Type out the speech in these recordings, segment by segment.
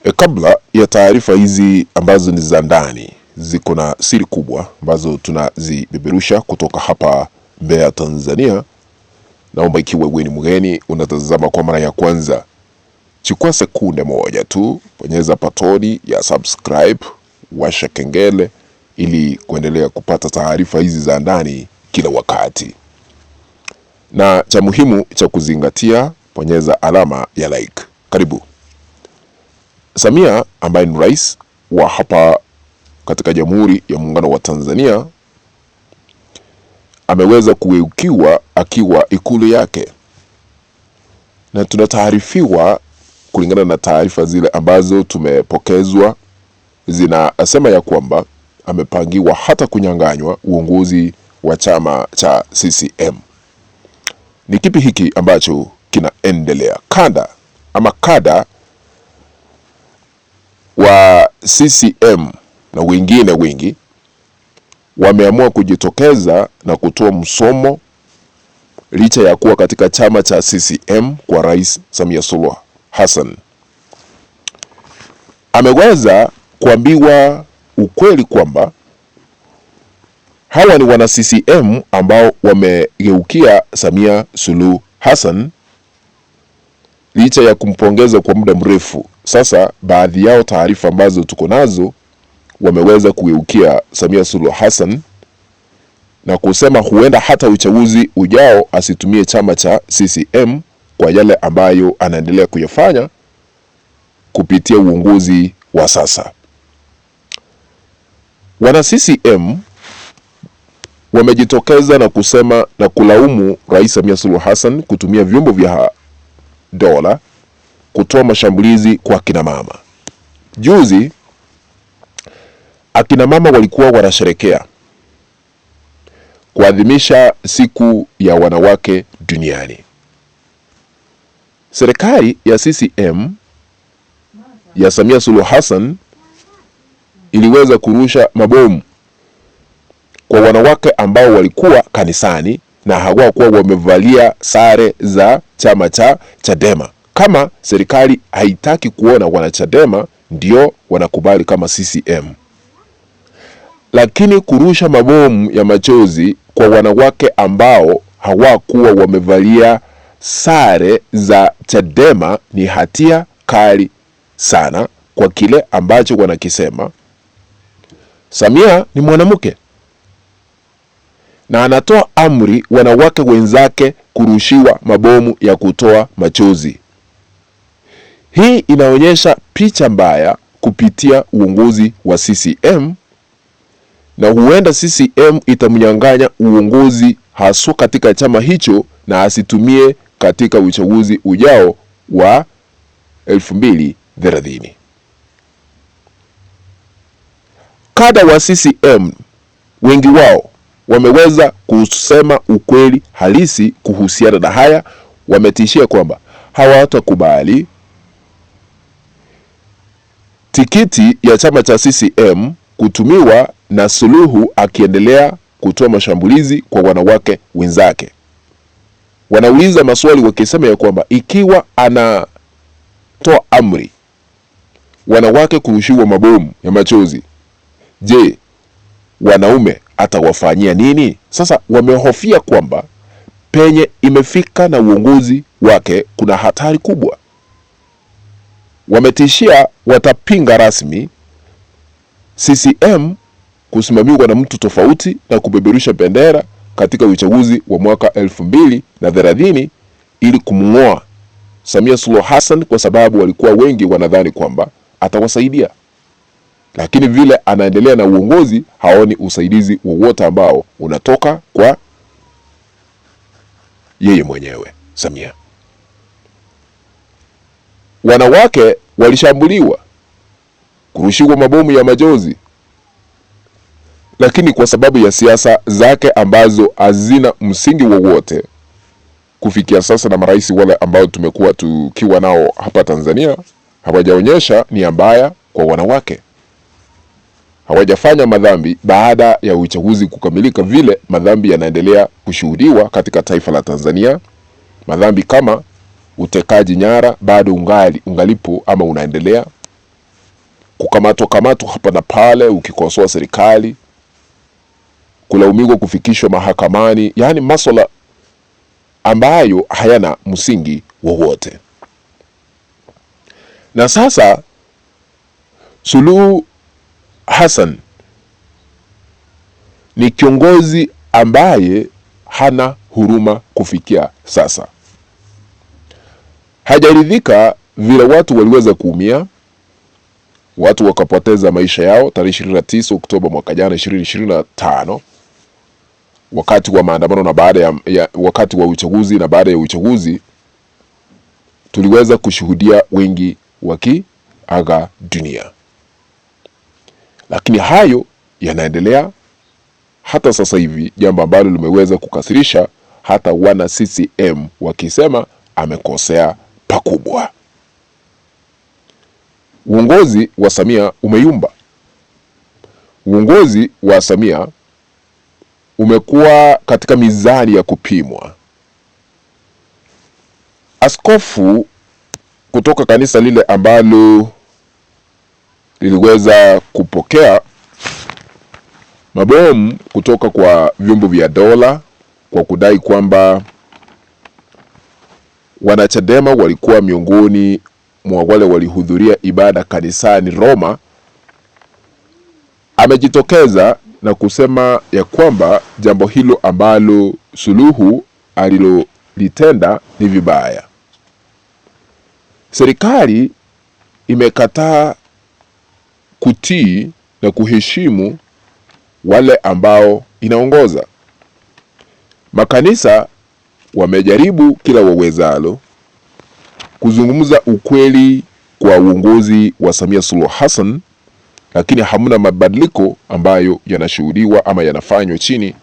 Kabla ya taarifa hizi ambazo ni za ndani, ziko na siri kubwa ambazo tunazibeberusha kutoka hapa Mbeya, Tanzania. Naomba ikiwa wewe ni mgeni unatazama kwa mara ya kwanza, chukua sekunde moja tu, bonyeza patoni ya subscribe, washa kengele ili kuendelea kupata taarifa hizi za ndani kila wakati. Na cha muhimu cha kuzingatia, bonyeza alama ya like. Karibu. Samia ambaye ni rais wa hapa katika Jamhuri ya Muungano wa Tanzania ameweza kueukiwa akiwa ikulu yake, na tunataarifiwa kulingana na taarifa zile ambazo tumepokezwa, zinasema ya kwamba amepangiwa hata kunyang'anywa uongozi wa chama cha CCM. Ni kipi hiki ambacho kinaendelea? Kada wa CCM na wengine wengi wameamua kujitokeza na kutoa msomo licha ya kuwa katika chama cha CCM kwa Rais Samia Suluhu Hassan. Ameweza kuambiwa ukweli kwamba hawa ni wana CCM ambao wamegeukia Samia Suluhu Hassan licha ya kumpongeza kwa muda mrefu. Sasa baadhi yao, taarifa ambazo tuko nazo, wameweza kugeukia Samia Suluhu Hassan na kusema huenda hata uchaguzi ujao asitumie chama cha CCM kwa yale ambayo anaendelea kuyafanya kupitia uongozi wa sasa. Wana CCM wamejitokeza na kusema na kulaumu Rais Samia Suluhu Hassan kutumia vyombo vya dola kutoa mashambulizi kwa akina mama. Juzi akina mama walikuwa wanasherekea kuadhimisha siku ya wanawake duniani. Serikali ya CCM ya Samia Suluhu Hassan iliweza kurusha mabomu kwa wanawake ambao walikuwa kanisani na hawakuwa wamevalia sare za chama cha Chadema. Kama serikali haitaki kuona wanachadema ndio wanakubali kama CCM. Lakini kurusha mabomu ya machozi kwa wanawake ambao hawakuwa wamevalia sare za Chadema ni hatia kali sana, kwa kile ambacho wanakisema Samia ni mwanamke na anatoa amri wanawake wenzake kurushiwa mabomu ya kutoa machozi. Hii inaonyesha picha mbaya kupitia uongozi wa CCM, na huenda CCM itamnyang'anya uongozi haswa katika chama hicho na asitumie katika uchaguzi ujao wa 2030. Kada wa CCM wengi wao wameweza kusema ukweli halisi kuhusiana na haya. Wametishia kwamba hawatakubali tikiti ya chama cha CCM kutumiwa na Suluhu akiendelea kutoa mashambulizi kwa wanawake wenzake. Wanauliza maswali wakisema ya kwamba ikiwa anatoa amri wanawake kurushiwa mabomu ya machozi, je, wanaume atawafanyia nini? Sasa wamehofia kwamba penye imefika na uongozi wake kuna hatari kubwa. Wametishia watapinga rasmi CCM kusimamiwa na mtu tofauti na kubeberusha bendera katika uchaguzi wa mwaka 2030 ili kumng'oa Samia Suluhu Hassan, kwa sababu walikuwa wengi wanadhani kwamba atawasaidia. Lakini vile anaendelea na uongozi, haoni usaidizi wowote ambao unatoka kwa yeye mwenyewe Samia. Wanawake walishambuliwa, kurushiwa mabomu ya machozi, lakini kwa sababu ya siasa zake ambazo hazina msingi wowote kufikia sasa, na marais wale ambao tumekuwa tukiwa nao hapa Tanzania hawajaonyesha nia mbaya kwa wanawake. Hawajafanya madhambi baada ya uchaguzi kukamilika, vile madhambi yanaendelea kushuhudiwa katika taifa la Tanzania. Madhambi kama utekaji nyara bado ungalipo ama unaendelea. kukamatwa hapa na pale, ukikosoa serikali, kulaumiwa, kufikishwa mahakamani, yaani masuala ambayo hayana msingi wowote. Na sasa Suluhu Hassan ni kiongozi ambaye hana huruma kufikia sasa. Hajaridhika vile watu waliweza kuumia, watu wakapoteza maisha yao tarehe 29 Oktoba mwaka jana 2025 wakati wa maandamano na baada ya wakati wa uchaguzi na baada ya uchaguzi tuliweza kushuhudia wengi wakiaga dunia. Lakini hayo yanaendelea hata sasa hivi, jambo ambalo limeweza kukasirisha hata wana CCM wakisema amekosea pakubwa. Uongozi wa Samia umeyumba. Uongozi wa Samia umekuwa katika mizani ya kupimwa. Askofu kutoka kanisa lile ambalo liliweza kupokea mabomu kutoka kwa vyombo vya dola kwa kudai kwamba wanachadema walikuwa miongoni mwa wale walihudhuria ibada kanisani Roma, amejitokeza na kusema ya kwamba jambo hilo ambalo Suluhu alilolitenda ni vibaya. Serikali imekataa kutii na kuheshimu wale ambao inaongoza. Makanisa wamejaribu kila wawezalo kuzungumza ukweli kwa uongozi wa Samia Suluhu Hassan, lakini hamna mabadiliko ambayo yanashuhudiwa ama yanafanywa chini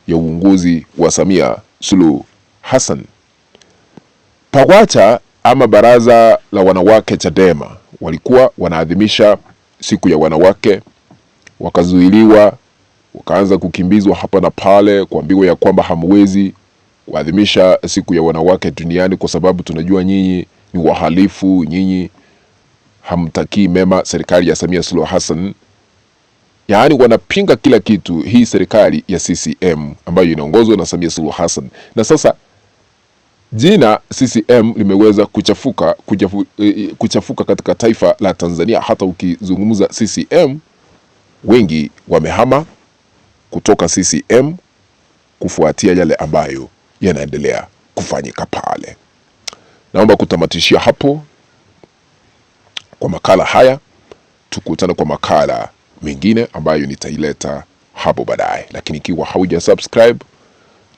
ya uongozi wa Samia Suluhu Hassan. PAWACHA ama baraza la wanawake Chadema walikuwa wanaadhimisha siku ya wanawake, wakazuiliwa, wakaanza kukimbizwa hapa na pale, kuambiwa ya kwamba hamwezi kuadhimisha siku ya wanawake duniani kwa sababu tunajua nyinyi ni wahalifu, nyinyi hamtakii mema serikali ya Samia Suluhu Hassan. Yaani wanapinga kila kitu hii serikali ya CCM ambayo inaongozwa na Samia Suluhu Hassan. Na sasa jina CCM limeweza kuchafuka katika taifa la Tanzania. Hata ukizungumza CCM, wengi wamehama kutoka CCM kufuatia yale ambayo yanaendelea kufanyika pale. Naomba kutamatishia hapo kwa makala haya. Tukutane kwa makala mengine ambayo nitaileta hapo baadaye. Lakini ikiwa hauja subscribe,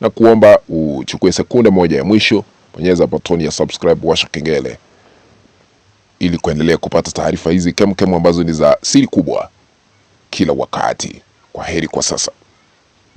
na kuomba uchukue sekunde moja ya mwisho, bonyeza button ya subscribe, washa kengele ili kuendelea kupata taarifa hizi kemkemu ambazo ni za siri kubwa kila wakati. Kwa heri kwa sasa.